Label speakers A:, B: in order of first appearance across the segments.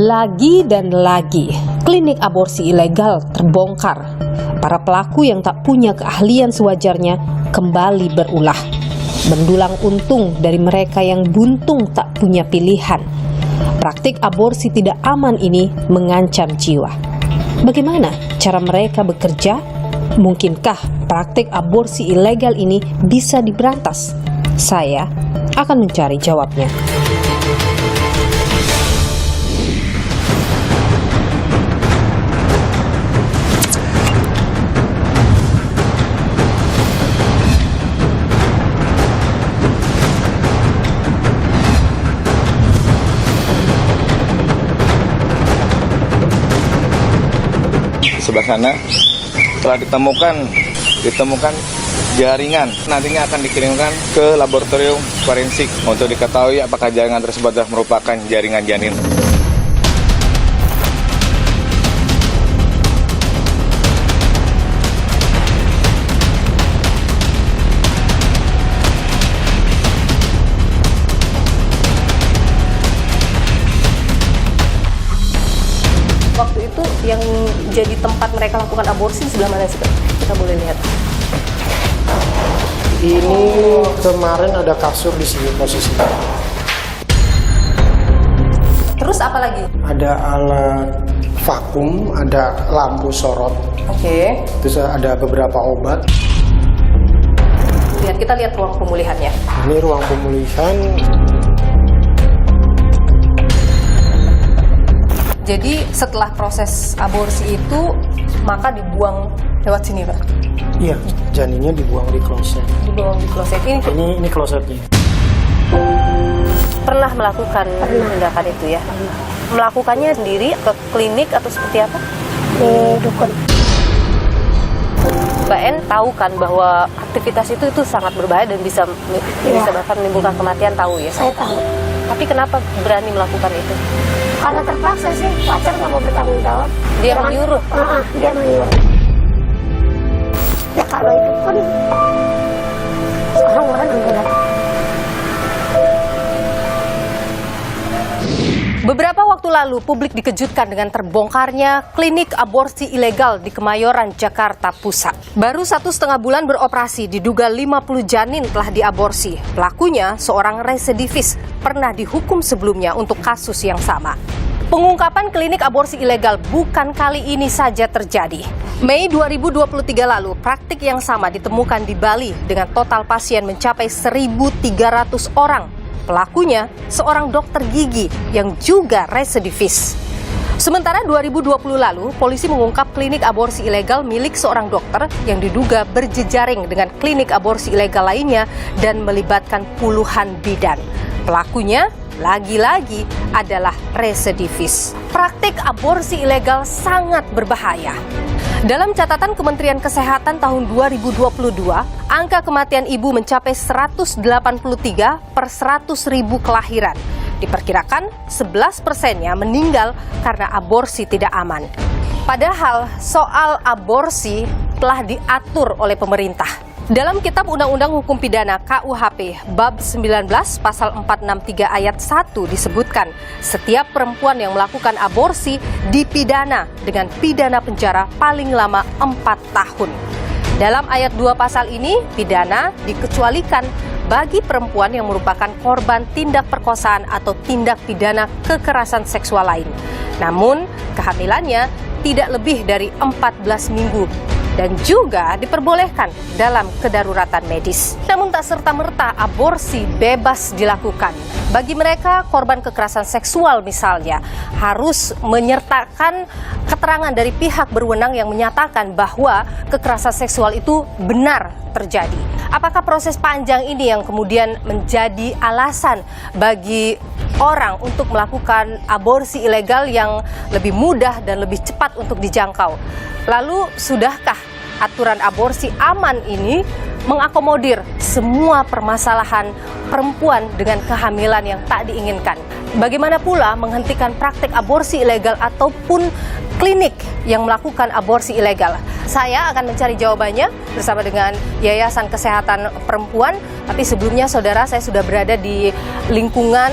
A: Lagi dan lagi, klinik aborsi ilegal terbongkar. Para pelaku yang tak punya keahlian sewajarnya kembali berulah. Mendulang untung dari mereka yang buntung tak punya pilihan. Praktik aborsi tidak aman ini mengancam jiwa. Bagaimana cara mereka bekerja? Mungkinkah praktik aborsi ilegal ini bisa diberantas? Saya akan mencari jawabnya.
B: Sebelah sana telah ditemukan jaringan, nantinya akan dikirimkan ke laboratorium forensik untuk diketahui apakah jaringan tersebut adalah merupakan jaringan janin.
C: Waktu itu yang jadi tempat mereka lakukan aborsi sebelah mana sih, Pak? Kita boleh lihat.
D: Ini kemarin ada kasur di sini posisinya.
C: Terus apa lagi?
D: Ada alat vakum, ada lampu sorot.
C: Oke.
D: Terus ada beberapa obat.
C: Kita lihat ruang pemulihannya.
D: Ini ruang pemulihan.
C: Jadi setelah proses aborsi itu maka dibuang lewat sini, Pak?
D: Iya, janinnya dibuang di kloset.
C: Dibuang di kloset
D: Ini klosetnya.
C: Pernah melakukan tindakan itu ya? Melakukannya sendiri ke klinik atau seperti apa?
E: Dukun.
C: Mbak En tahu kan bahwa aktivitas itu sangat berbahaya dan bisa bahkan menimbulkan kematian, tahu ya?
E: Saya tahu.
C: Tapi kenapa berani melakukan itu?
E: Karena terpaksa sih, pacar nggak mau bertanggung jawab.
C: Dia menyuruh?
E: Dia menyuruh. Ya kalau itu kan orang berat.
C: Beberapa waktu lalu, publik dikejutkan dengan terbongkarnya klinik aborsi ilegal di Kemayoran, Jakarta Pusat. Baru 1,5 bulan beroperasi, diduga 50 janin telah diaborsi. Pelakunya seorang residivis, pernah dihukum sebelumnya untuk kasus yang sama. Pengungkapan klinik aborsi ilegal bukan kali ini saja terjadi. Mei 2023 lalu, praktik yang sama ditemukan di Bali dengan total pasien mencapai 1.300 orang. Pelakunya seorang dokter gigi yang juga residivis. Sementara 2020 lalu, polisi mengungkap klinik aborsi ilegal milik seorang dokter yang diduga berjejaring dengan klinik aborsi ilegal lainnya dan melibatkan puluhan bidan. Pelakunya lagi-lagi adalah residivis. Praktik aborsi ilegal sangat berbahaya. Dalam catatan Kementerian Kesehatan tahun 2022, angka kematian ibu mencapai 183 per 100.000 kelahiran. Diperkirakan 11%-nya meninggal karena aborsi tidak aman. Padahal soal aborsi telah diatur oleh pemerintah. Dalam Kitab Undang-Undang Hukum Pidana KUHP Bab 19 Pasal 463 Ayat 1 disebutkan setiap perempuan yang melakukan aborsi dipidana dengan pidana penjara paling lama 4 tahun. Dalam ayat 2 pasal ini, pidana dikecualikan bagi perempuan yang merupakan korban tindak perkosaan atau tindak pidana kekerasan seksual lain. Namun, kehamilannya tidak lebih dari 14 minggu. Dan juga diperbolehkan dalam kedaruratan medis. Namun tak serta-merta aborsi bebas dilakukan. Bagi mereka korban kekerasan seksual misalnya harus menyertakan keterangan dari pihak berwenang yang menyatakan bahwa kekerasan seksual itu benar terjadi. Apakah proses panjang ini yang kemudian menjadi alasan bagi orang untuk melakukan aborsi ilegal yang lebih mudah dan lebih cepat untuk dijangkau? Lalu, sudahkah aturan aborsi aman ini mengakomodir semua permasalahan perempuan dengan kehamilan yang tak diinginkan? Bagaimana pula menghentikan praktik aborsi ilegal ataupun klinik yang melakukan aborsi ilegal? Saya akan mencari jawabannya bersama dengan Yayasan Kesehatan Perempuan. Tapi sebelumnya, saudara, saya sudah berada di lingkungan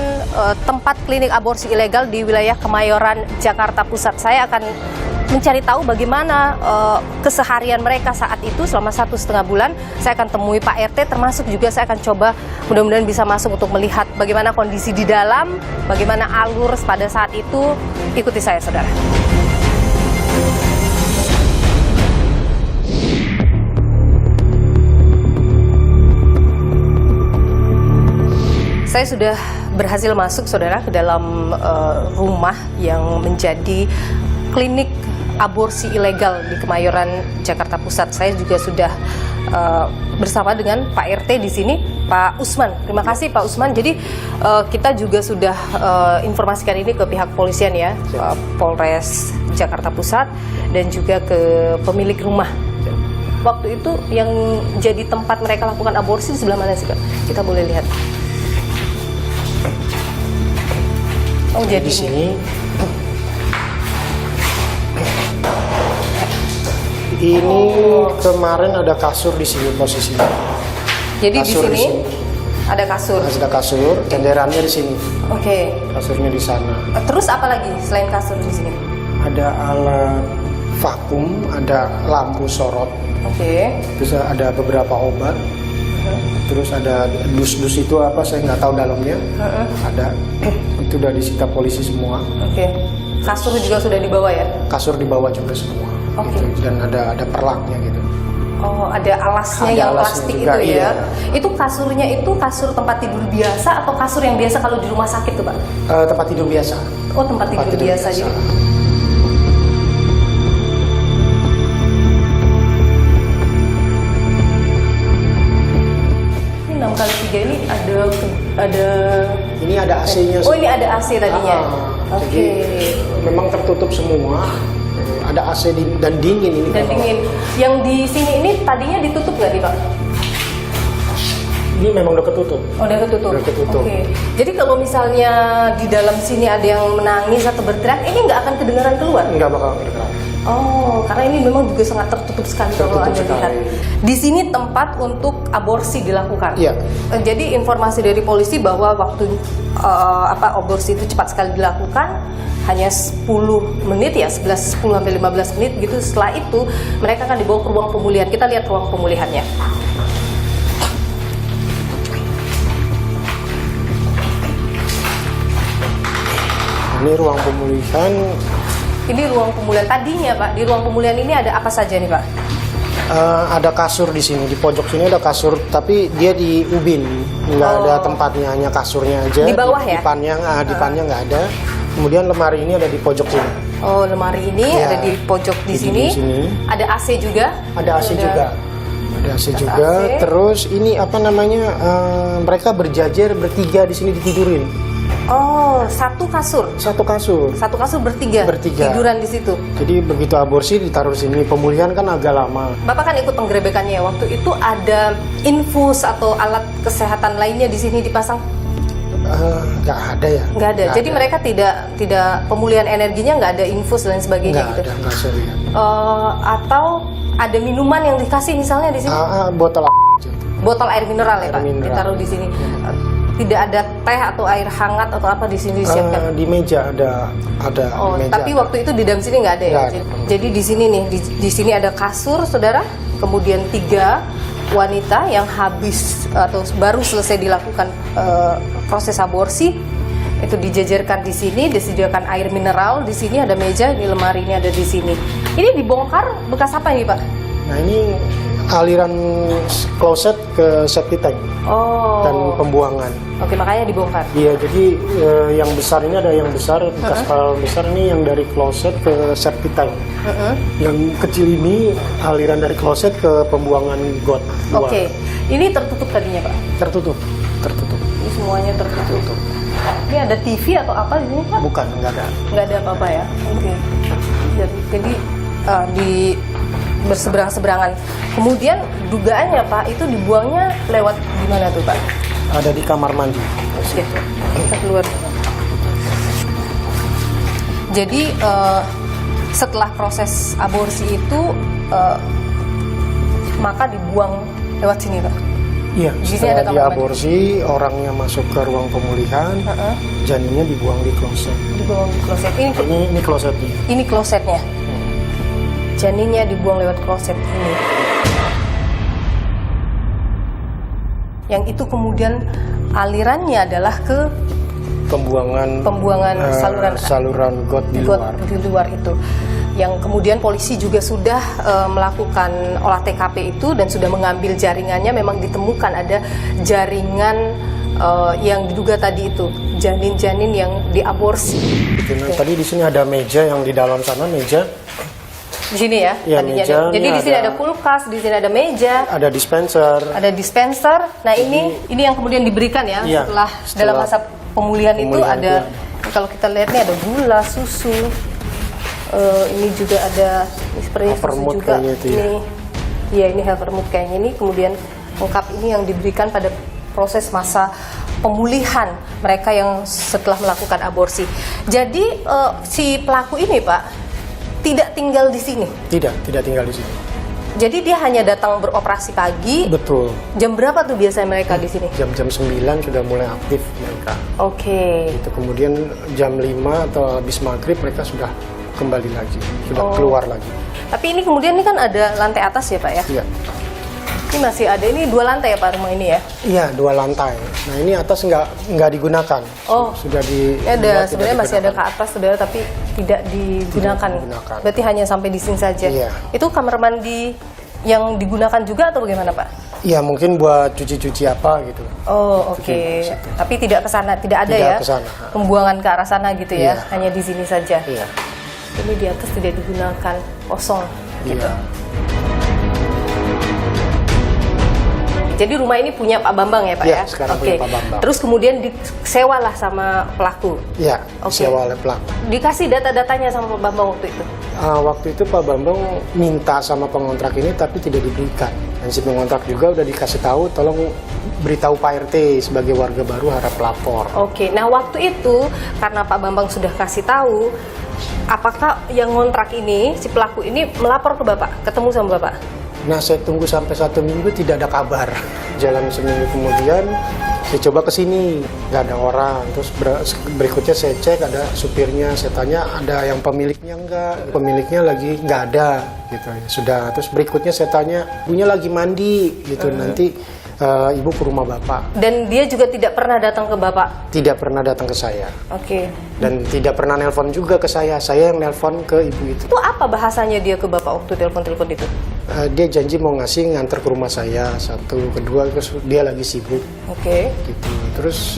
C: tempat klinik aborsi ilegal di wilayah Kemayoran, Jakarta Pusat. Saya akan mencari tahu bagaimana keseharian mereka saat itu selama 1,5 bulan. Saya akan temui Pak RT, termasuk juga saya akan coba mudah-mudahan bisa masuk untuk melihat bagaimana kondisi di dalam, bagaimana alur pada saat itu. Ikuti saya, saudara. Saya sudah berhasil masuk, saudara, ke dalam rumah yang menjadi klinik aborsi ilegal di Kemayoran, Jakarta Pusat. Saya juga sudah bersama dengan Pak RT di sini, Pak Usman. Terima kasih, Pak Usman. Jadi kita juga sudah informasikan ini ke pihak polisian ya, Polres Jakarta Pusat dan juga ke pemilik rumah. Waktu itu yang jadi tempat mereka lakukan aborsi di sebelah mana sih, Pak? Kita boleh lihat. Oh, jadi
D: di sini. Ini kemarin ada kasur di sini posisinya.
C: Jadi
D: Kasur
C: di
D: di
C: sini ada kasur.
D: Ada kasur, tenderannya di sini.
C: Oke.
D: Kasurnya di sana.
C: Terus apa lagi selain kasur di sini?
D: Ada alat vakum, ada lampu sorot.
C: Oke.
D: Terus ada beberapa obat. Terus ada dus-dus itu apa saya nggak tahu dalamnya. Ada. Itu udah disita polisi semua.
C: Oke. Kasur juga sudah dibawa ya?
D: Kasur dibawa juga semua.
C: Oke.
D: Gitu. Dan ada perlaknya gitu.
C: Oh, ada alasnya
D: Ada
C: yang
D: alasnya
C: plastik
D: juga,
C: itu ya?
D: iya.
C: Itu kasurnya itu kasur tempat tidur biasa atau kasur yang biasa kalau di rumah sakit tuh, Pak?
D: Tempat tidur biasa.
C: Oh, tempat tidur biasa. Jadi ini 6x3 ini ada
D: Ini ada AC-nya.
C: Oh, ini ada AC tadinya. Oke.
D: Jadi memang tertutup semua. Ada AC dan dingin ini.
C: Dan
D: kalau-
C: dingin. Yang di sini ini tadinya ditutup nggak nih, Pak?
D: Ini memang udah ketutup.
C: Oh, udah ketutup.
D: Udah ketutup.
C: Oke. Jadi kalau misalnya di dalam sini ada yang menangis atau berteriak, ini nggak akan kedengaran keluar?
D: Nggak bakal bergerak.
C: Oh, karena ini memang juga sangat tertutup sekali kalau
D: Tertutup
C: Anda lihat.
D: sekali.
C: Di sini tempat untuk aborsi dilakukan.
D: Iya.
C: Jadi informasi dari polisi bahwa waktu aborsi itu cepat sekali dilakukan, hanya 10 menit ya, 10 sampai 15 menit gitu. Setelah itu mereka akan dibawa ke ruang pemulihan. Kita lihat ruang pemulihannya.
D: Ini ruang pemulihan.
C: Ini ruang pemulihan tadinya, Pak. Di ruang pemulihan ini ada apa saja nih, Pak?
D: Ada kasur di sini. Di pojok sini ada kasur, tapi dia di ubin. Nggak ada tempatnya, hanya kasurnya aja.
C: Di bawah ya?
D: Dipannya nggak ada. Kemudian lemari ini ada di pojok sini.
C: Oh, lemari ini
D: Ya,
C: ada di pojok di
D: di
C: sini.
D: sini.
C: Ada AC juga.
D: Ada AC juga. Ada AC juga.
C: AC.
D: Terus ini apa namanya? Mereka berjajar bertiga di sini ditidurin.
C: Oh, satu kasur.
D: Satu kasur.
C: Satu kasur bertiga.
D: Bertiga.
C: Tiduran di situ.
D: Jadi begitu aborsi ditaruh sini. Pemulihan kan agak lama.
C: Bapak kan ikut penggerebekannya. Waktu itu ada infus atau alat kesehatan lainnya di sini dipasang?
D: Nggak ada ya?
C: Nggak ada. Jadi mereka tidak pemulihan energinya nggak ada infus dan lain sebagainya
D: Nggak
C: gitu.
D: ada, nggak sering.
C: Atau ada minuman yang dikasih misalnya di sini?
D: Botol
C: Botol air mineral ya,
D: Air
C: Pak,
D: mineral.
C: ditaruh di sini. Tidak ada teh atau air hangat atau apa di sini disiapkan?
D: di meja ada
C: Oh,
D: di meja.
C: tapi waktu itu di dalam sini nggak ada ya?
D: Nggak ada.
C: Jadi di sini nih, di sini ada kasur, saudara. Kemudian 3 wanita yang habis atau baru selesai dilakukan proses aborsi. Itu dijajarkan di sini, disediakan air mineral. Di sini ada meja, ini lemari ini ada di sini. Ini dibongkar bekas apa ini, Pak?
D: Nah ini aliran kloset ke septic tank
C: Oh.
D: dan pembuangan.
C: Oke, makanya dibongkar.
D: Iya, jadi yang besar ini ada yang besar, bekas file besar ini yang dari kloset ke septic tank. Yang kecil ini aliran dari kloset ke pembuangan got. buang.
C: Oke, ini tertutup tadinya, Pak?
D: Tertutup.
C: Ini semuanya tertutup. Ini ada TV atau apa di sini, Pak?
D: Bukan, nggak ada.
C: Nggak ada apa-apa ya? Oke. Jadi di berseberang-seberangan. Kemudian dugaannya, Pak, itu dibuangnya lewat gimana tuh, Pak?
D: Ada di kamar mandi.
C: Oke, kita keluar. Jadi setelah proses aborsi itu maka dibuang lewat sini, Pak.
D: Iya,
C: Di sini
D: setelah
C: ada kamar mandi.
D: diaborsi, orangnya masuk ke ruang pemulihan, janinnya dibuang di kloset.
C: Dibuang di kloset.
D: Ini klosetnya.
C: Ini klosetnya. Janinnya dibuang lewat kloset ini. Yang itu kemudian alirannya adalah ke
D: Pembuangan saluran got di luar.
C: di luar itu. Yang kemudian polisi juga sudah melakukan olah TKP itu dan sudah mengambil jaringannya. Memang ditemukan ada jaringan yang diduga tadi itu janin-janin yang diaborsi.
D: Gitu. Nah, tadi di sini ada meja, yang di dalam sana meja.
C: Di sini ya,
D: Iya,
C: tadinya
D: meja,
C: ada. Jadi
D: ini
C: di sini
D: ada-
C: ada kulkas, di sini ada meja,
D: Ada dispenser.
C: ada dispenser. Nah ini yang kemudian diberikan ya
D: Iya,
C: setelah
D: setelah
C: dalam masa pemulihan itu
D: pemulihan
C: ada. Kalau kita lihat nih ada gula, susu. Ini juga ada ini seperti susu
D: Havermut
C: juga.
D: kayaknya itu ya.
C: Ini Havermut kayaknya ini. Kemudian lengkap ini yang diberikan pada proses masa pemulihan mereka yang setelah melakukan aborsi. Jadi si pelaku ini Pak tidak tinggal di sini.
D: Tidak tinggal di sini.
C: Jadi dia hanya datang beroperasi pagi.
D: Betul.
C: Jam berapa tuh biasanya mereka di sini?
D: Jam 9 sudah mulai aktif mereka.
C: Oke.
D: Itu kemudian jam 5 atau habis maghrib mereka sudah kembali lagi, sudah
C: Oh.
D: keluar lagi.
C: Tapi ini kemudian ini kan ada lantai atas ya Pak ya?
D: Iya.
C: Ini masih ada, ini 2 lantai ya Pak rumah ini ya?
D: Iya, 2 lantai. Nah ini atas nggak digunakan.
C: Oh.
D: Sudah di.
C: Ini ada,
D: tidak
C: sebenarnya masih ada ke
D: digunakan.
C: atas saudara tapi tidak digunakan.
D: digunakan.
C: Berarti hanya sampai di sini saja.
D: Iya.
C: Itu kamar mandi yang digunakan juga atau bagaimana Pak?
D: Iya, mungkin buat cuci-cuci apa gitu.
C: Oh oke.
D: Cuci di situ.
C: Tapi tidak ke sana, tidak ada
D: Tidak
C: ya?
D: ke sana.
C: Pembuangan ke arah sana gitu ya?
D: Iya.
C: Hanya di sini saja.
D: Iya.
C: Ini di atas tidak digunakan, kosong.
D: Iya.
C: Jadi rumah ini punya Pak Bambang ya Pak
D: Iya,
C: ya?
D: sekarang
C: Oke.
D: punya Pak Bambang.
C: Terus kemudian disewalah sama pelaku.
D: Iya,
C: Oke.
D: sewa oleh pelaku.
C: Dikasih data-datanya sama Pak Bambang waktu itu.
D: Waktu itu Pak Bambang minta sama pengontrak ini tapi tidak diberikan. Dan si pengontrak juga udah dikasih tahu, tolong beritahu Pak RT sebagai warga baru harap lapor.
C: Oke. Nah waktu itu karena Pak Bambang sudah kasih tahu, apakah yang ngontrak ini si pelaku ini melapor ke Bapak, ketemu sama Bapak?
D: Nah, saya tunggu sampai 1 minggu tidak ada kabar. Jalan seminggu kemudian, saya coba ke sini, nggak ada orang. Terus berikutnya saya cek ada supirnya, saya tanya ada yang pemiliknya nggak? Pemiliknya lagi nggak ada, gitu. Sudah. Terus berikutnya saya tanya, ibunya lagi mandi, gitu. Nanti ibu ke rumah bapak.
C: Dan dia juga tidak pernah datang ke Bapak.
D: Tidak pernah datang ke saya.
C: Oke.
D: Dan tidak pernah nelpon juga ke saya yang nelpon ke ibu itu.
C: Itu apa bahasanya dia ke Bapak waktu telepon-telepon itu?
D: Dia janji mau ngasih nganter ke rumah saya, 1, kedua terus dia lagi sibuk.
C: Oke.
D: Gitu. Terus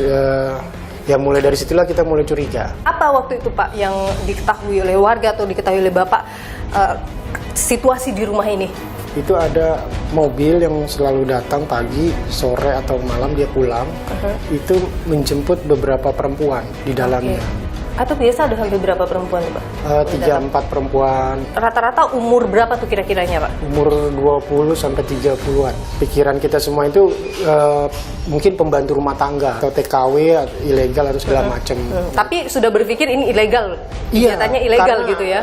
D: ya mulai dari situlah kita mulai curiga.
C: Apa waktu itu Pak yang diketahui oleh warga atau diketahui oleh Bapak situasi di rumah ini?
D: Itu ada mobil yang selalu datang pagi, sore atau malam dia pulang. Itu menjemput beberapa perempuan di dalamnya.
C: Atau biasa ada sampai berapa perempuan Pak?
D: 3-4 perempuan,
C: Rata-rata umur berapa tuh kira-kiranya Pak?
D: umur 20 sampai 30-an. Pikiran kita semua itu mungkin pembantu rumah tangga atau TKW ilegal atau segala macam.
C: Tapi sudah berpikir ini ilegal?
D: Iya,
C: Kegiatannya ilegal
D: karena,
C: gitu ya?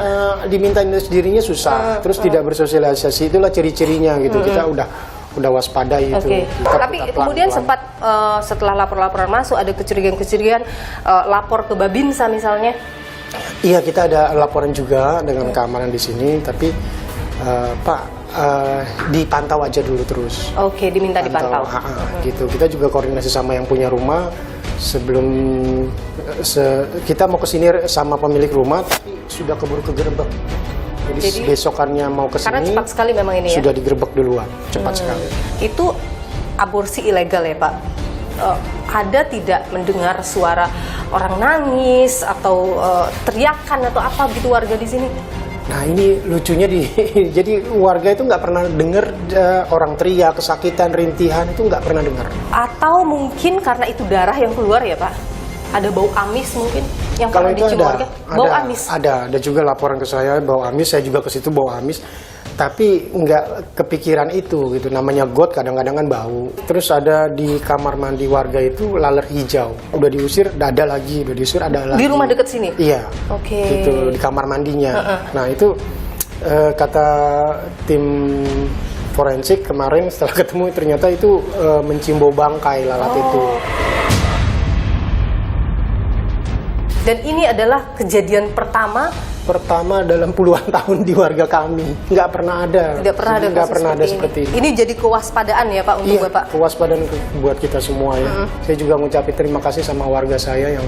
D: Diminta dirinya susah, terus tidak bersosialisasi, itulah ciri-cirinya gitu. Kita udah waspadai itu.
C: Oke.
D: Kita
C: Tapi
D: pelan-pelan.
C: kemudian sempat setelah lapor-laporan masuk ada kecurigaan-kecurigaan lapor ke Babinsa misalnya.
D: Iya, kita ada laporan juga dengan keamanan di sini, tapi Pak dipantau aja dulu terus.
C: Oke, diminta dipantau.
D: Gitu. Kita juga koordinasi sama yang punya rumah sebelum kita mau kesini sama pemilik rumah, tapi sudah keburu kegerebek. Jadi besokannya mau kesini.
C: Karena cepat sekali memang ini ya.
D: Sudah digerebek duluan, cepat sekali.
C: Itu aborsi ilegal ya Pak? Ada tidak mendengar suara orang nangis atau teriakan atau apa gitu warga di sini?
D: Nah ini lucunya jadi warga itu nggak pernah dengar orang teriak, kesakitan, rintihan itu nggak pernah dengar.
C: Atau mungkin karena itu darah yang keluar ya Pak? Ada bau amis mungkin yang
D: Kalau
C: pernah
D: itu
C: dicium warga? Bau amis?
D: Ada juga laporan ke saya bau amis, saya juga ke situ bau amis. Tapi nggak kepikiran itu gitu, namanya got kadang-kadang kan bau. Terus ada di kamar mandi warga itu laler hijau, udah diusir, ada lagi, udah diusir, ada lagi.
C: Di rumah deket sini?
D: Iya.
C: Oke.
D: Gitu, di kamar mandinya. Nah itu Kata tim forensik kemarin setelah ketemu ternyata itu mencium bau bangkai lalat itu.
C: Dan ini adalah kejadian pertama
D: Dalam puluhan tahun di warga kami, nggak pernah ada.
C: Tidak pernah ada kasus
D: seperti ini.
C: Ini jadi kewaspadaan ya Pak untuk
D: Iya,
C: Bapak.
D: kewaspadaan buat kita semua ya. Saya juga mengucapkan terima kasih sama warga saya yang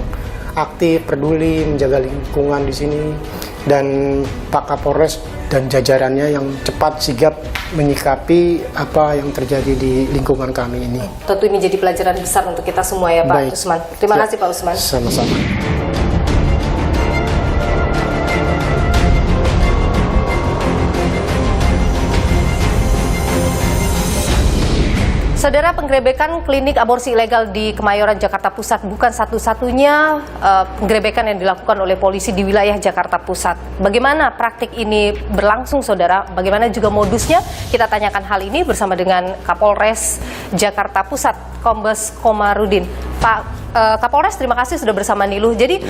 D: aktif, peduli, menjaga lingkungan di sini, dan Pak Kapolres dan jajarannya yang cepat sigap menyikapi apa yang terjadi di lingkungan kami ini.
C: Tentu ini jadi pelajaran besar untuk kita semua ya Pak
D: Baik.
C: Usman. Terima
D: Ya.
C: kasih Pak Usman.
D: Sama-sama.
C: Saudara, penggerebekan klinik aborsi ilegal di Kemayoran, Jakarta Pusat bukan satu-satunya penggerebekan yang dilakukan oleh polisi di wilayah Jakarta Pusat. Bagaimana praktik ini berlangsung, saudara? Bagaimana juga modusnya? Kita tanyakan hal ini bersama dengan Kapolres Jakarta Pusat, Kombes Komarudin. Pak Kapolres, terima kasih sudah bersama Niluh. Jadi,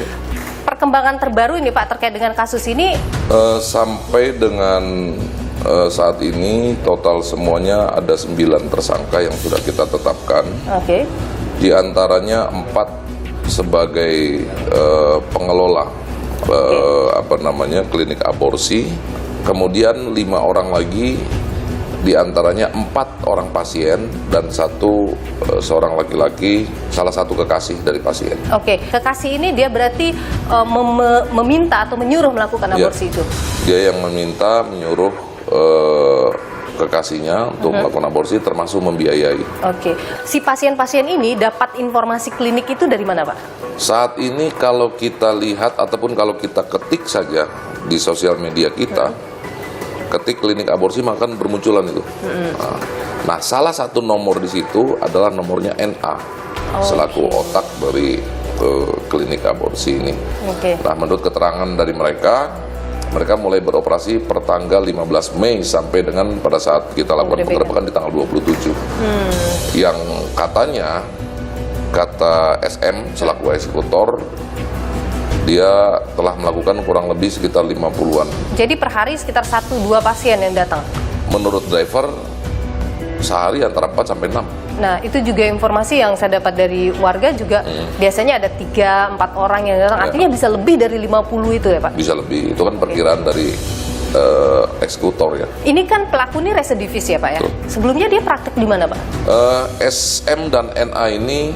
C: perkembangan terbaru ini Pak terkait dengan kasus ini?
F: Sampai dengan saat ini total semuanya ada 9 tersangka yang sudah kita tetapkan.
C: Oke.
F: Di antaranya 4 sebagai pengelola klinik aborsi. Kemudian 5 orang lagi, di antaranya 4 orang pasien dan seorang laki-laki, salah satu kekasih dari pasien.
C: Oke, kekasih ini dia berarti meminta atau menyuruh melakukan aborsi itu?
F: Dia yang menyuruh kekasihnya untuk melakukan aborsi, termasuk membiayai.
C: Oke, si pasien-pasien ini dapat informasi klinik itu dari mana Pak?
F: Saat ini kalau kita lihat ataupun kalau kita ketik saja di sosial media kita, ketik klinik aborsi maka bermunculan itu. Nah, salah satu nomor di situ adalah nomornya NA, selaku otak dari klinik aborsi ini.
C: Oke.
F: Nah, menurut keterangan dari mereka mulai beroperasi per tanggal 15 Mei sampai dengan pada saat kita lakukan penggerebekan di tanggal 27. Yang katanya, kata SM selaku eksekutor, dia telah melakukan kurang lebih sekitar 50-an.
C: Jadi per hari sekitar 1-2 pasien yang datang?
F: Menurut driver, sehari antara 4 sampai 6.
C: Nah, itu juga informasi yang saya dapat dari warga juga. Biasanya ada 3-4 orang yang datang, artinya bisa lebih dari 50 itu ya Pak?
F: Bisa lebih, itu kan perkiraan dari eksekutor ya.
C: Ini kan pelaku ini residivis ya Pak ya?
F: Betul.
C: Sebelumnya dia praktik di mana Pak?
F: SM dan NA ini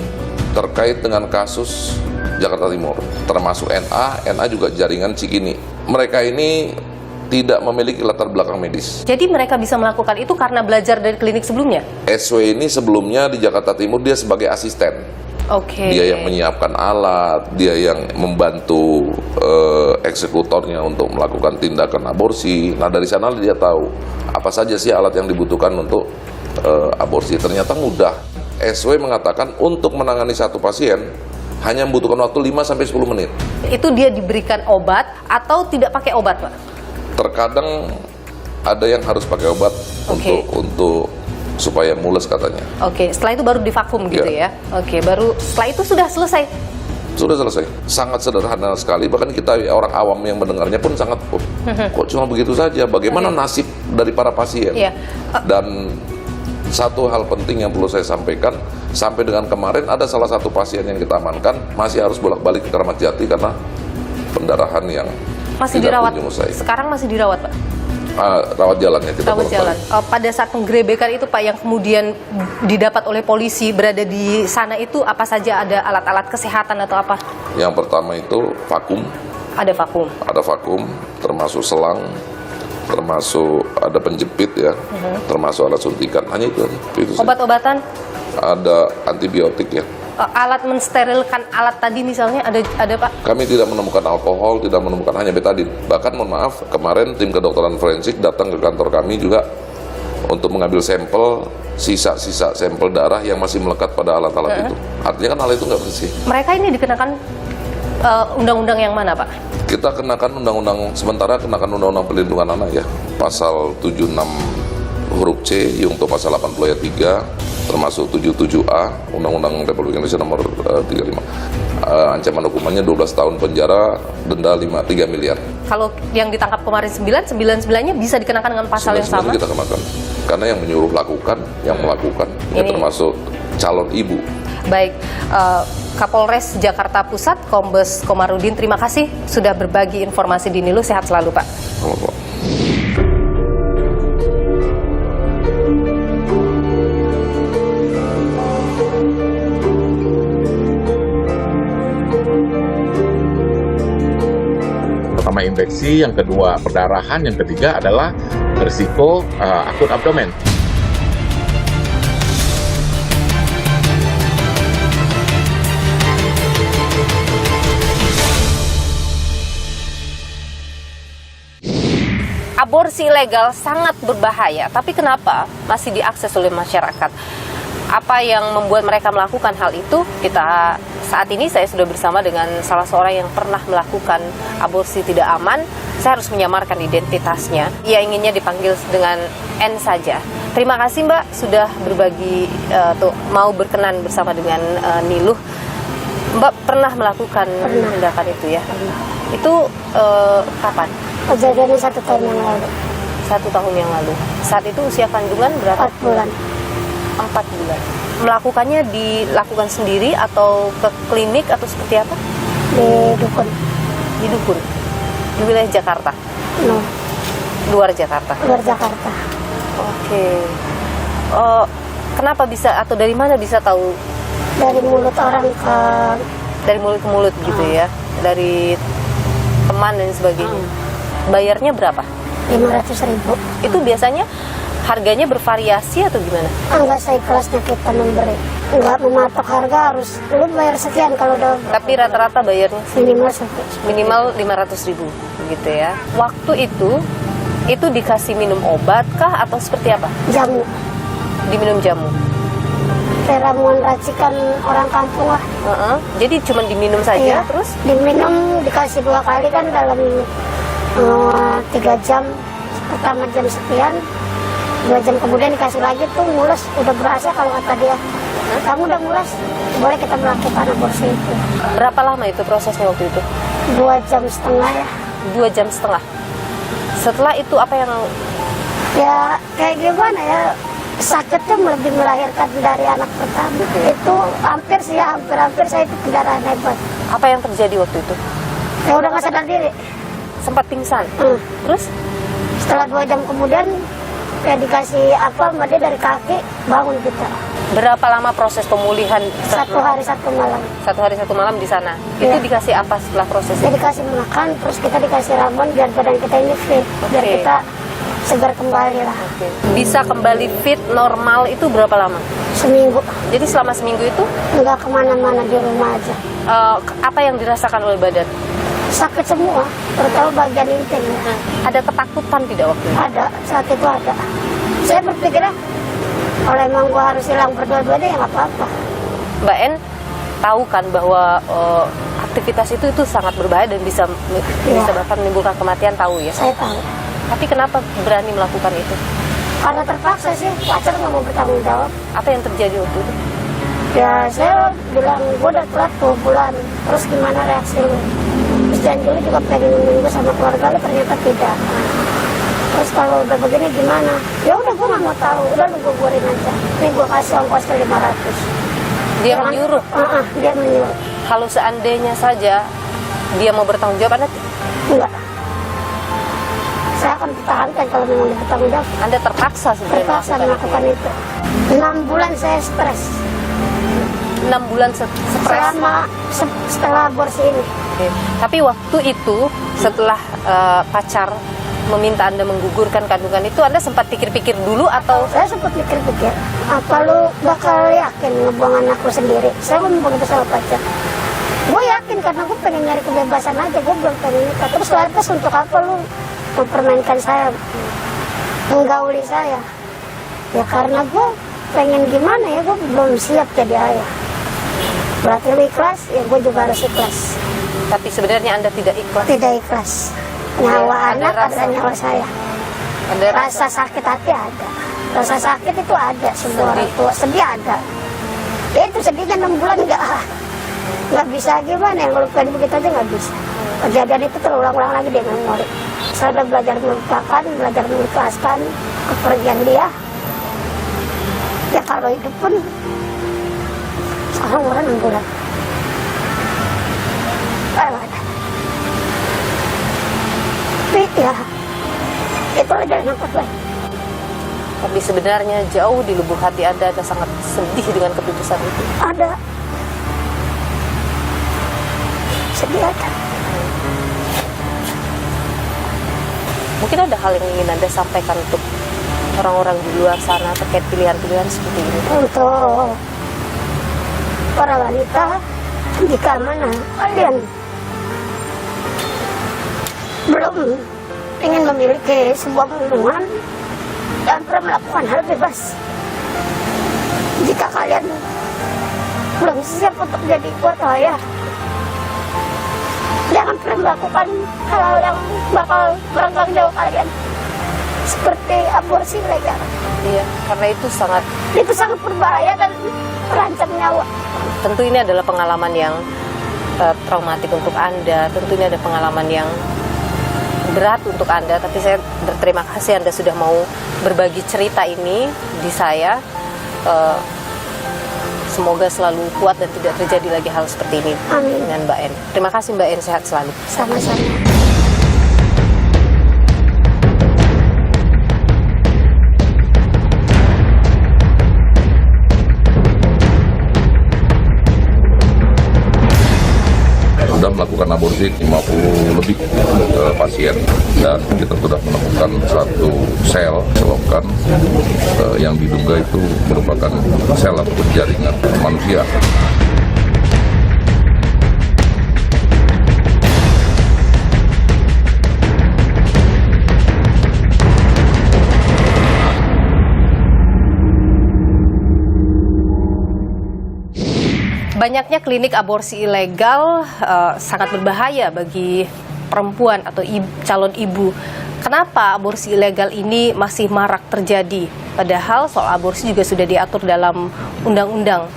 F: terkait dengan kasus Jakarta Timur, termasuk NA juga jaringan Cikini. Mereka ini tidak memiliki latar belakang medis.
C: Jadi mereka bisa melakukan itu karena belajar dari klinik sebelumnya?
F: SW ini sebelumnya di Jakarta Timur dia sebagai asisten.
C: Oke.
F: Dia yang menyiapkan alat, dia yang membantu eksekutornya untuk melakukan tindakan aborsi. Nah, dari sana dia tahu apa saja sih alat yang dibutuhkan untuk aborsi. Ternyata mudah. SW mengatakan untuk menangani satu pasien hanya membutuhkan waktu 5-10 menit.
C: Itu dia diberikan obat atau tidak pakai obat Pak?
F: Terkadang ada yang harus pakai obat untuk supaya mules katanya.
C: Oke, setelah itu baru divakum gitu ya? Oke, baru setelah itu sudah selesai?
F: Sudah selesai. Sangat sederhana sekali. Bahkan kita orang awam yang mendengarnya pun sangat, kok cuma begitu saja? Bagaimana nasib dari para pasien?
C: Iya.
F: Dan satu hal penting yang perlu saya sampaikan, sampai dengan kemarin ada salah satu pasien yang kita amankan masih harus bolak-balik ke Kramat Jati karena pendarahan yang
C: Masih
F: tidak
C: dirawat?
F: kunjung usai.
C: Sekarang masih dirawat Pak?
F: Rawat jalannya kita
C: Rawat
F: bolak-balik.
C: jalan. Pada saat penggerebekan itu Pak yang kemudian didapat oleh polisi berada di sana itu apa saja, ada alat-alat kesehatan atau apa?
F: Yang pertama itu vakum.
C: Ada vakum.
F: Ada vakum, termasuk selang, termasuk ada penjepit ya, termasuk alat suntikan. Hanya itu aja. Itu saja.
C: Obat-obatan?
F: Ada antibiotik ya.
C: Alat mensterilkan alat tadi misalnya ada Pak?
F: Kami tidak menemukan alkohol, tidak menemukan hanya betadin. Bahkan mohon maaf, kemarin tim kedokteran forensik datang ke kantor kami juga untuk mengambil sampel, sisa-sisa sampel darah yang masih melekat pada alat-alat itu. Artinya kan alat itu nggak bersih.
C: Mereka ini dikenakan undang-undang yang mana Pak?
F: Kita kenakan kenakan undang-undang perlindungan anak ya, pasal 76 huruf C, Yungto pasal 80 ayat 3, termasuk 77A, Undang-Undang Republik Indonesia nomor 35. ancaman hukumannya 12 tahun penjara, denda 3 miliar.
C: Kalau yang ditangkap kemarin 9-9-nya bisa dikenakan dengan pasal yang sama?
F: Kita kenakan. Karena yang menyuruh lakukan, yang melakukan, ini termasuk calon ibu.
C: Baik, Kapolres Jakarta Pusat, Kombes Komarudin, terima kasih sudah berbagi informasi di Nilu. Sehat selalu, Pak.
F: Selamat.
G: Pertama infeksi, yang kedua perdarahan, yang ketiga adalah risiko akut abdomen.
C: Aborsi ilegal sangat berbahaya, tapi kenapa masih diakses oleh masyarakat? Apa yang membuat mereka melakukan hal itu? Saat ini saya sudah bersama dengan salah seorang yang pernah melakukan aborsi tidak aman. Saya harus menyamarkan identitasnya. Ia inginnya dipanggil dengan N saja. Terima kasih Mbak sudah berbagi, mau berkenan bersama dengan Niluh. Mbak pernah melakukan tindakan itu ya? Itu kapan?
E: Kejadiannya 1 tahun yang lalu.
C: 1 tahun yang lalu. Saat itu usia kandungan berapa?
E: 4 bulan.
C: 4 bulan. Melakukannya dilakukan sendiri atau ke klinik atau seperti apa?
E: Di dukun.
C: Di dukun. Di wilayah Jakarta.
E: No,
C: Luar Jakarta.
E: luar Jakarta.
C: Oke. Kenapa bisa atau dari mana bisa tahu?
E: Dari mulut orang ke
C: Dari mulut ke mulut gitu ya. Dari teman dan sebagainya. Bayarnya berapa?
E: 500.000.
C: Itu biasanya harganya bervariasi atau gimana?
E: Enggak seikhlasnya kita memberi. Enggak mematok harga, harus lu bayar sekian kalau udah
C: Tapi rata-rata bayarnya
E: minimal sampai
C: minimal 500.000 gitu ya. Waktu itu dikasih minum obat kah atau seperti apa?
E: jamu.
C: Diminum jamu.
E: Kayak ramuan racikan orang kampung lah.
C: Jadi cuma diminum saja
E: Iya.
C: terus?
E: Diminum dikasih 2 kali kan dalam 3 jam. Pertama jam sekian, 2 jam kemudian dikasih lagi tuh mules. Udah berasa kalau kata dia, kamu udah mules, boleh kita melakukan aborsi itu.
C: Berapa lama itu prosesnya waktu itu?
E: 2,5 jam ya.
C: 2,5 jam. Setelah itu apa yang
E: Ya kayak gimana ya, sakitnya lebih melahirkan dari anak pertama. Itu hampir saya itu pendarahan hebat.
C: apa yang terjadi waktu itu?
E: Ya udah nggak sadar diri.
C: Sempat pingsan. Terus
E: Setelah 2 jam kemudian ya dikasih apa sama dia dari kaki, bangun kita.
C: berapa lama proses pemulihan?
E: 1 hari 1 malam.
C: 1 hari 1 malam di sana.
E: Iya.
C: Itu dikasih apa setelah
E: Dia
C: prosesnya?
E: dikasih makan, terus kita dikasih ramuan biar badan kita ini fit, biar
C: Oke.
E: kita segar kembali lah.
C: Bisa kembali fit normal itu berapa lama?
E: Seminggu,
C: Jadi selama seminggu itu
E: nggak kemana-mana, di rumah aja.
C: apa yang dirasakan oleh badan?
E: Sakit semua, terutama bagian intim.
C: Ada ketakutan tidak waktu itu?
E: Ada, saat itu ada. Saya berpikirnya, kalau emang gua harus hilang berdua-duanya ya nggak apa-apa.
C: Mbak En tahu kan bahwa aktivitas itu sangat berbahaya dan bisa bahkan menimbulkan kematian, tahu ya?
E: Saya tahu.
C: Tapi kenapa berani melakukan itu?
E: Karena terpaksa sih, pacar nggak mau bertanggung jawab.
C: Apa yang terjadi waktu itu?
E: Ya saya bilang, gua udah telat 2 bulan, terus gimana reaksi lu? Terus janji lu juga pengen nunggu sama keluarga lu, ternyata tidak. Terus kalau udah begini gimana? Ya udah gua nggak mau tahu, udah lu gugurin aja. Nih gua kasih ongkos ke 500.
C: Dia menyuruh.
E: Dia menyuruh.
C: Kalau seandainya saja dia mau bertanggung jawab, Anda
E: Enggak. Saya akan pertahankan kalau memang dia bertanggung jawab.
C: Anda terpaksa sebenarnya
E: Terpaksa melakukan itu. 6 bulan saya stres.
C: 6 bulan stres.
E: Setelah aborsi ini.
C: Oke. Tapi waktu itu setelah pacar meminta Anda menggugurkan kandungan itu, Anda sempat pikir-pikir dulu atau
E: Saya sempat pikir-pikir, apa lu bakal yakin ngebuang anakku sendiri? Saya ngomong begitu sama pacar. Gue yakin karena gue pengen nyari kebebasan aja, gue belum pengen nikah. Terus lantas untuk apa lu mempermainkan saya, menggauli saya? Ya karena gue pengen gimana ya, gue belum siap jadi ayah. Berarti lu ikhlas, ya gue juga harus ikhlas.
C: tapi sebenarnya Anda tidak ikhlas?
E: Tidak ikhlas. Nyawa
C: Ada
E: anak
C: rasa-
E: adalah nyawa saya.
C: Anda
E: Rasa sakit hati ada. Rasa sakit itu ada, semua orang tua. Sedih ada. Ya itu sedihnya 6 bulan nggak bisa gimana yang ngelupain begitu aja nggak bisa. Kejadian itu terulang-ulang lagi di memori. Saya udah belajar melupakan, belajar mengikhlaskan kepergian dia. Ya kalau hidup pun sekarang orang nanggulan. Tapi ya itu aja yang aku buat.
C: Tapi sebenarnya jauh di lubuk hati Anda sangat sedih dengan keputusan itu.
E: Ada sedih ada.
C: Mungkin ada hal yang ingin Anda sampaikan untuk orang-orang di luar sana terkait pilihan-pilihan seperti ini.
E: Untuk para wanita, jika mana kalian belum ingin memiliki sebuah hubungan, jangan pernah melakukan hal bebas. Jika kalian belum siap untuk jadi kuota ayah, jangan pernah melakukan hal-hal yang bakal merenggang nyawa kalian, seperti aborsi ilegal.
C: Iya, karena itu
E: sangat berbahaya dan terancam nyawa.
C: tentu ini adalah pengalaman yang traumatik untuk Anda. Tentu ini ada pengalaman yang berat untuk Anda, tapi saya berterima kasih Anda sudah mau berbagi cerita ini di saya. Semoga selalu kuat dan tidak terjadi lagi hal seperti ini.
E: Amin.
C: Dengan Mbak En. Terima kasih Mbak En, sehat selalu.
E: Sama-sama.
F: Sudah melakukan aborsi 50 lebih pasien, dan kita sudah menemukan satu sel selokan yang diduga itu merupakan sel ataupun jaringan manusia.
C: Banyaknya klinik aborsi ilegal sangat berbahaya bagi perempuan atau calon ibu. Kenapa aborsi ilegal ini masih marak terjadi? Padahal soal aborsi juga sudah diatur dalam undang-undang,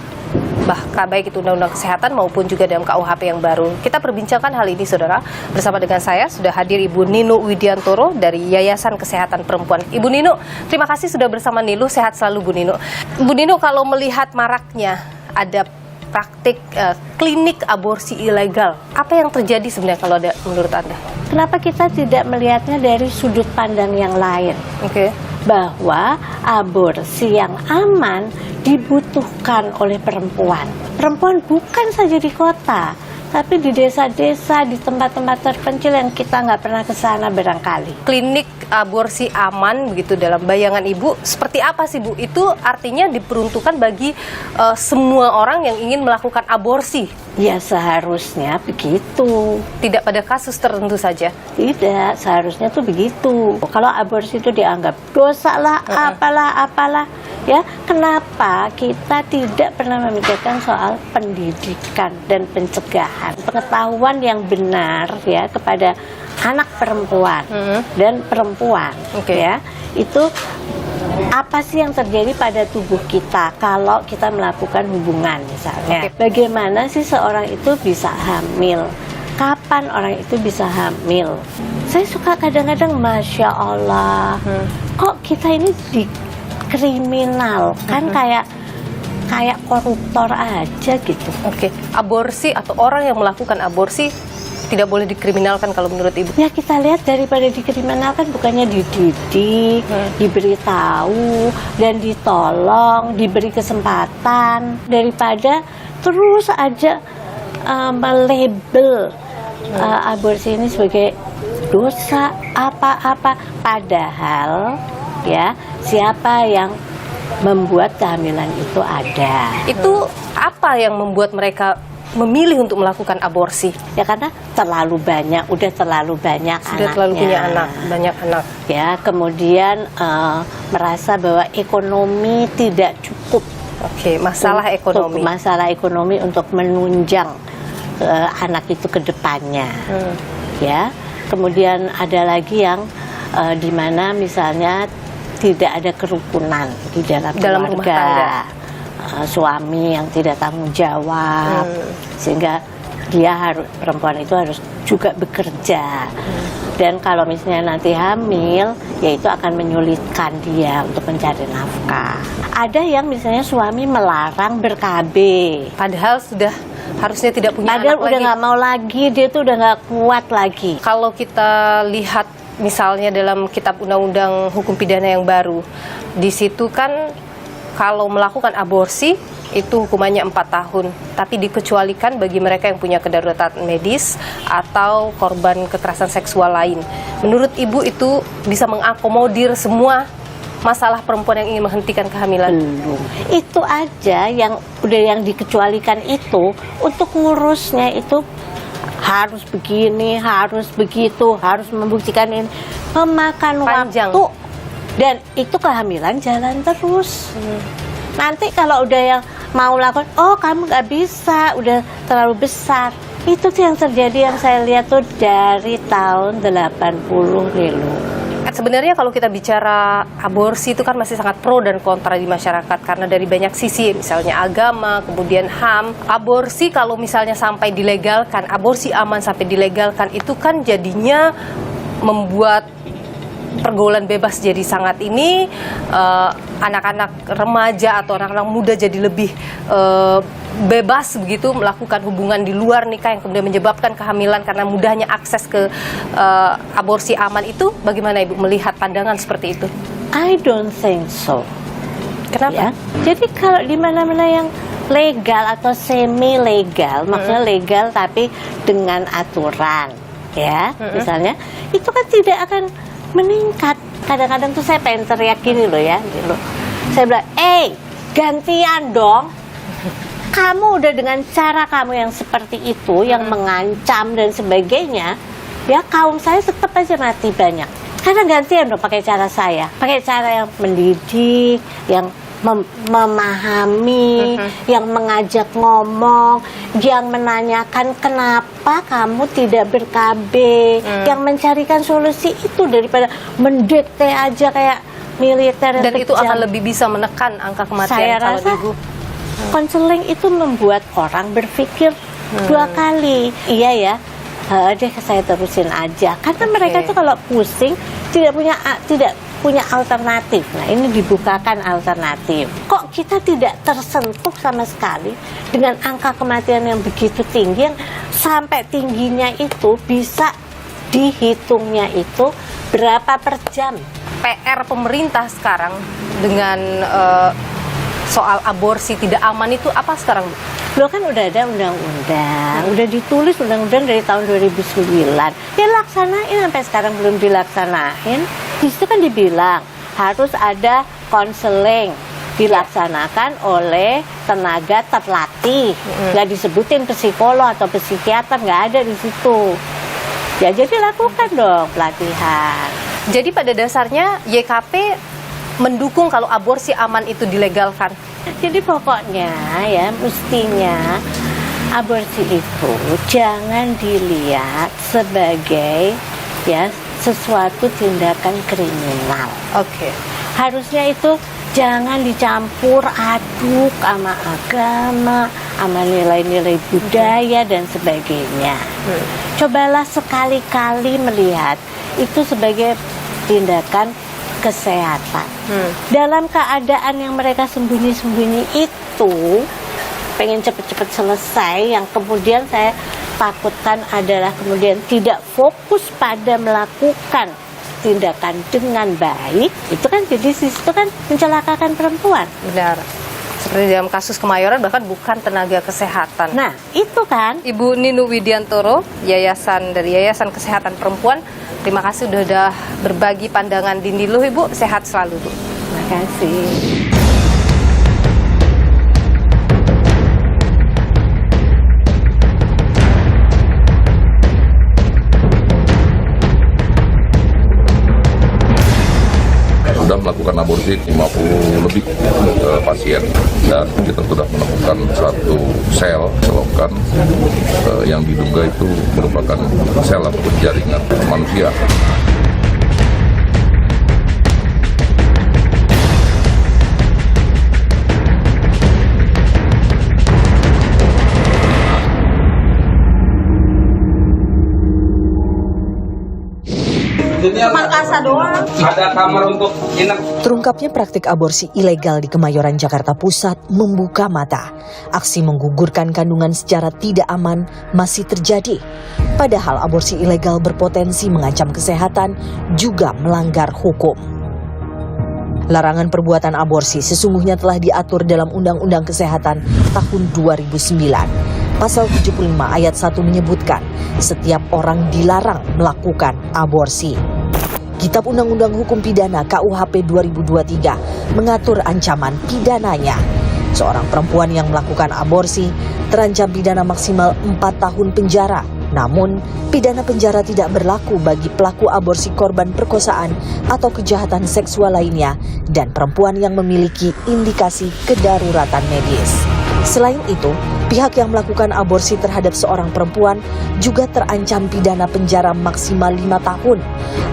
C: bahkan baik itu undang-undang kesehatan maupun juga dalam KUHP yang baru. Kita perbincangkan hal ini, saudara. Bersama dengan saya sudah hadir Ibu Ninu Widiantoro dari Yayasan Kesehatan Perempuan. Ibu Ninu, terima kasih sudah bersama Nilu. Sehat selalu, Bu Ninu. Bu Ninu, kalau melihat maraknya ada praktik klinik aborsi ilegal, apa yang terjadi sebenarnya kalau ada menurut Anda?
H: Kenapa kita tidak melihatnya dari sudut pandang yang lain?
C: Oke.
H: Bahwa aborsi yang aman dibutuhkan oleh perempuan. Perempuan bukan saja di kota, tapi di desa-desa, di tempat-tempat terpencil yang kita nggak pernah ke sana barangkali.
C: Klinik aborsi aman begitu dalam bayangan Ibu, seperti apa sih Bu? Itu artinya diperuntukkan bagi semua orang yang ingin melakukan aborsi?
H: Ya seharusnya begitu.
C: Tidak pada kasus tertentu saja?
H: Tidak, seharusnya tuh begitu. Kalau aborsi itu dianggap dosa lah, apalah, ya kenapa kita tidak pernah memikirkan soal pendidikan dan pencegahan, pengetahuan yang benar ya kepada anak perempuan dan perempuan, ya itu apa sih yang terjadi pada tubuh kita kalau kita melakukan hubungan misalnya? Bagaimana sih seorang itu bisa hamil? Kapan orang itu bisa hamil? Saya suka kadang-kadang, Masya Allah, kok kita ini dikriminal kan kayak koruptor aja gitu.
C: Aborsi atau orang yang melakukan aborsi tidak boleh dikriminalkan kalau menurut Ibu?
H: Ya kita lihat daripada dikriminalkan bukannya dididik, diberitahu dan ditolong, diberi kesempatan, daripada terus aja melabel aborsi ini sebagai dosa apa-apa. Padahal ya siapa yang membuat kehamilan itu ada.
C: Itu apa yang membuat mereka memilih untuk melakukan aborsi?
H: Ya karena terlalu banyak anaknya.
C: Sudah terlalu punya banyak anak.
H: Ya, kemudian merasa bahwa ekonomi tidak cukup.
C: Masalah ekonomi.
H: Masalah ekonomi untuk menunjang anak itu ke depannya. Ya, kemudian ada lagi yang di mana misalnya tidak ada kerukunan di dalam
C: rumah
H: keluarga.
C: tangga.
H: Suami yang tidak tanggung jawab, sehingga perempuan itu harus juga bekerja. Dan kalau misalnya nanti hamil, ya itu akan menyulitkan dia untuk mencari nafkah. Ada yang misalnya suami melarang ber-KB.
C: Padahal sudah harusnya tidak punya
H: Padahal
C: anak
H: udah
C: lagi.
H: nggak mau lagi, dia tuh udah nggak kuat lagi.
C: Kalau kita lihat misalnya dalam kitab undang-undang hukum pidana yang baru, di situ kan kalau melakukan aborsi itu hukumannya 4 tahun, tapi dikecualikan bagi mereka yang punya kedaruratan medis atau korban kekerasan seksual lain. Menurut Ibu itu bisa mengakomodir semua masalah perempuan yang ingin menghentikan kehamilan?
H: Belum. Itu aja yang udah yang dikecualikan itu, untuk ngurusnya itu harus begini, harus begitu, harus membuktikan ini, memakan
C: Panjang.
H: waktu, dan itu kehamilan jalan terus. Nanti kalau udah yang mau lakukan, oh kamu nggak bisa, udah terlalu besar. Itu tuh yang terjadi, yang saya lihat tuh dari tahun 80 dulu.
C: Sebenarnya kalau kita bicara aborsi itu kan masih sangat pro dan kontra di masyarakat karena dari banyak sisi, misalnya agama, kemudian HAM. Aborsi kalau misalnya sampai dilegalkan, aborsi aman sampai dilegalkan, itu kan jadinya membuat pergaulan bebas jadi sangat ini, anak-anak remaja atau anak-anak muda jadi lebih bebas begitu melakukan hubungan di luar nikah yang kemudian menyebabkan kehamilan karena mudahnya akses ke aborsi aman itu. Bagaimana Ibu melihat pandangan seperti itu?
H: I don't think so.
C: Kenapa?
H: Ya. Jadi kalau di mana-mana yang legal atau semi legal, maksudnya legal tapi dengan aturan, ya, misalnya itu kan tidak akan meningkat. Kadang-kadang tuh saya pengen teriak gini loh ya, gitu. Saya bilang, gantian dong. Kamu udah dengan cara kamu yang seperti itu, yang mengancam dan sebagainya, ya kaum saya tetap aja mati banyak. Karena gantian dong pakai cara saya, pakai cara yang mendidik, yang memahami, yang mengajak ngomong, yang menanyakan kenapa kamu tidak ber-KB, yang mencarikan solusi itu daripada mendekte aja kayak militer.
C: Dan itu akan lebih bisa menekan angka kematian
H: Saya
C: calon
H: rasa
C: ibu.
H: konseling itu membuat orang berpikir 2 kali. Iya ya, deh saya terusin aja. Karena mereka tuh kalau pusing tidak punya alternatif. Nah, ini dibukakan alternatif. Kok kita tidak tersentuh sama sekali dengan angka kematian yang begitu tinggi, yang sampai tingginya itu bisa dihitungnya itu berapa per jam.
C: PR pemerintah sekarang dengan soal aborsi tidak aman itu apa sekarang, Bu?
H: Loh kan udah ada undang-undang, udah ditulis undang-undang dari tahun 2009. Ya laksanain, sampai sekarang belum dilaksanain. Di situ kan dibilang harus ada konseling dilaksanakan oleh tenaga terlatih. Nggak disebutin psikolog atau psikiater, nggak ada di situ. Ya jadi lakukan dong pelatihan.
C: Jadi pada dasarnya YKP mendukung kalau aborsi aman itu dilegalkan.
H: Jadi pokoknya ya mestinya aborsi itu jangan dilihat sebagai ya sesuatu tindakan kriminal.
C: Oke.
H: Harusnya itu jangan dicampur aduk sama agama, sama nilai-nilai budaya dan sebagainya. Cobalah sekali-kali melihat itu sebagai tindakan kesehatan. Dalam keadaan yang mereka sembunyi-sembunyi itu, pengen cepet-cepet selesai, yang kemudian saya takutkan adalah kemudian tidak fokus pada melakukan tindakan dengan baik, itu kan jadi itu kan mencelakakan perempuan.
C: Benar. Seperti dalam kasus Kemayoran bahkan bukan tenaga kesehatan.
H: Nah, itu kan.
C: Ibu Ninu Widiantoro, dari Yayasan Kesehatan Perempuan, terima kasih sudah berbagi pandangan di Niluh, Ibu. Sehat selalu, Bu.
H: Terima kasih.
F: Sudah melakukan aborsi 50 lebih pasien, dan kita sudah menemukan satu sel selokan yang diduga itu merupakan sel ataupun jaringan manusia.
H: Makassar doang.
I: Ada kamar untuk inap.
J: Terungkapnya praktik aborsi ilegal di Kemayoran, Jakarta Pusat membuka mata. Aksi menggugurkan kandungan secara tidak aman masih terjadi. Padahal aborsi ilegal berpotensi mengancam kesehatan juga melanggar hukum. Larangan perbuatan aborsi sesungguhnya telah diatur dalam Undang-Undang Kesehatan tahun 2009. Pasal 75 ayat 1 menyebutkan setiap orang dilarang melakukan aborsi. Kitab Undang-Undang Hukum Pidana KUHP 2023 mengatur ancaman pidananya. Seorang perempuan yang melakukan aborsi terancam pidana maksimal 4 tahun penjara. Namun, pidana penjara tidak berlaku bagi pelaku aborsi korban perkosaan atau kejahatan seksual lainnya dan perempuan yang memiliki indikasi kedaruratan medis. Selain itu, pihak yang melakukan aborsi terhadap seorang perempuan juga terancam pidana penjara maksimal 5 tahun.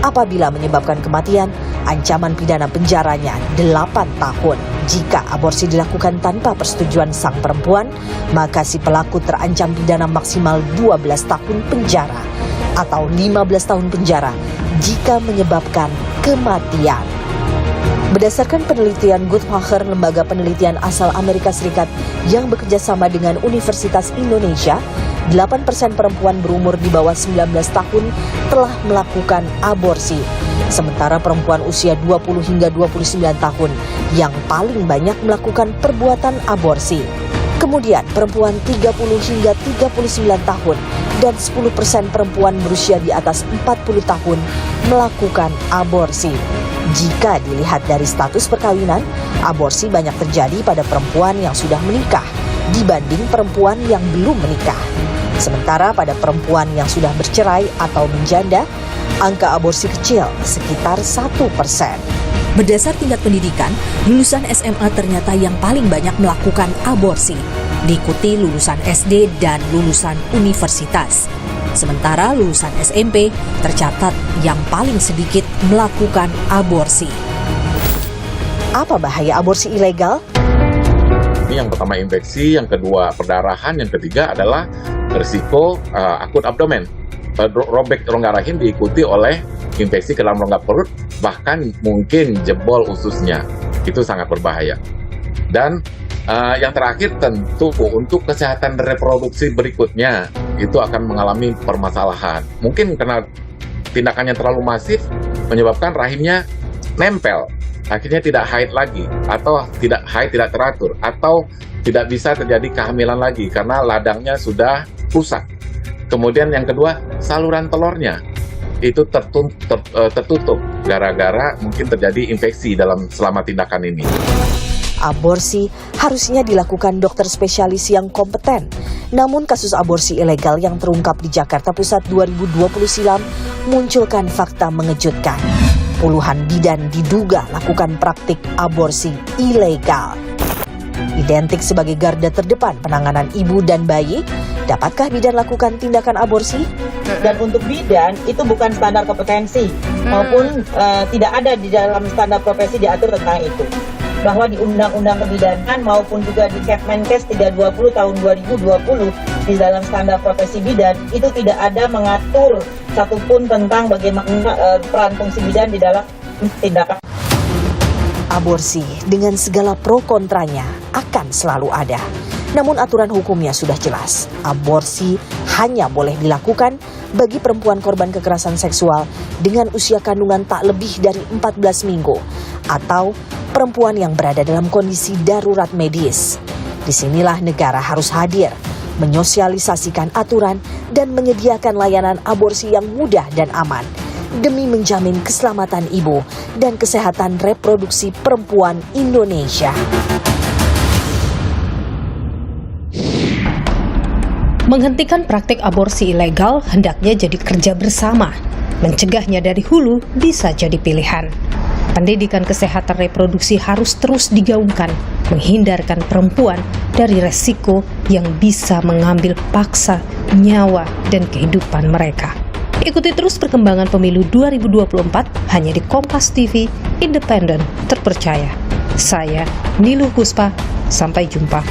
J: Apabila menyebabkan kematian, ancaman pidana penjaranya 8 tahun. Jika aborsi dilakukan tanpa persetujuan sang perempuan, maka si pelaku terancam pidana maksimal 12 tahun penjara atau 15 tahun penjara jika menyebabkan kematian. Berdasarkan penelitian Guttmacher, lembaga penelitian asal Amerika Serikat yang bekerja sama dengan Universitas Indonesia, 8% perempuan berumur di bawah 19 tahun telah melakukan aborsi. Sementara perempuan usia 20 hingga 29 tahun yang paling banyak melakukan perbuatan aborsi. Kemudian perempuan 30 hingga 39 tahun dan 10% perempuan berusia di atas 40 tahun melakukan aborsi. Jika dilihat dari status perkawinan, aborsi banyak terjadi pada perempuan yang sudah menikah dibanding perempuan yang belum menikah. Sementara pada perempuan yang sudah bercerai atau menjanda, angka aborsi kecil, sekitar 1%.
K: Berdasar tingkat pendidikan, lulusan SMA ternyata yang paling banyak melakukan aborsi, diikuti lulusan SD dan lulusan universitas. Sementara lulusan SMP tercatat yang paling sedikit melakukan aborsi.
J: Apa bahaya aborsi ilegal?
G: Yang pertama infeksi, yang kedua perdarahan, yang ketiga adalah risiko akut abdomen. Robek rongga rahim diikuti oleh infeksi ke dalam rongga perut, bahkan mungkin jebol ususnya. Itu sangat berbahaya. Dan yang terakhir tentu untuk kesehatan reproduksi berikutnya itu akan mengalami permasalahan. Mungkin karena tindakannya terlalu masif menyebabkan rahimnya nempel, akhirnya tidak haid lagi, atau tidak teratur, atau tidak bisa terjadi kehamilan lagi karena ladangnya sudah rusak. Kemudian yang kedua, saluran telurnya itu tertutup gara-gara mungkin terjadi infeksi selama tindakan ini.
J: Aborsi harusnya dilakukan dokter spesialis yang kompeten. Namun kasus aborsi ilegal yang terungkap di Jakarta Pusat 2020 silam munculkan fakta mengejutkan. Puluhan bidan diduga lakukan praktik aborsi ilegal. Identik sebagai garda terdepan penanganan ibu dan bayi, dapatkah bidan lakukan tindakan aborsi?
L: Dan untuk bidan itu bukan standar kompetensi maupun tidak ada di dalam standar profesi diatur tentang itu. Bahwa di Undang-Undang Kebidanan maupun juga di Kepmenkes 320 tahun 2020 di dalam standar profesi bidan itu tidak ada mengatur satupun tentang bagaimana peran fungsi bidan di dalam tindakan.
J: Aborsi dengan segala pro kontranya akan selalu ada. Namun aturan hukumnya sudah jelas. Aborsi hanya boleh dilakukan bagi perempuan korban kekerasan seksual dengan usia kandungan tak lebih dari 14 minggu atau perempuan yang berada dalam kondisi darurat medis. Disinilah negara harus hadir, menyosialisasikan aturan dan menyediakan layanan aborsi yang mudah dan aman demi menjamin keselamatan ibu dan kesehatan reproduksi perempuan Indonesia.
A: Menghentikan praktik aborsi ilegal hendaknya jadi kerja bersama. Mencegahnya dari hulu bisa jadi pilihan. Pendidikan kesehatan reproduksi harus terus digaungkan, menghindarkan perempuan dari resiko yang bisa mengambil paksa nyawa dan kehidupan mereka. Ikuti terus perkembangan pemilu 2024 hanya di Kompas TV, independen, terpercaya. Saya Niluh Puspa, sampai jumpa.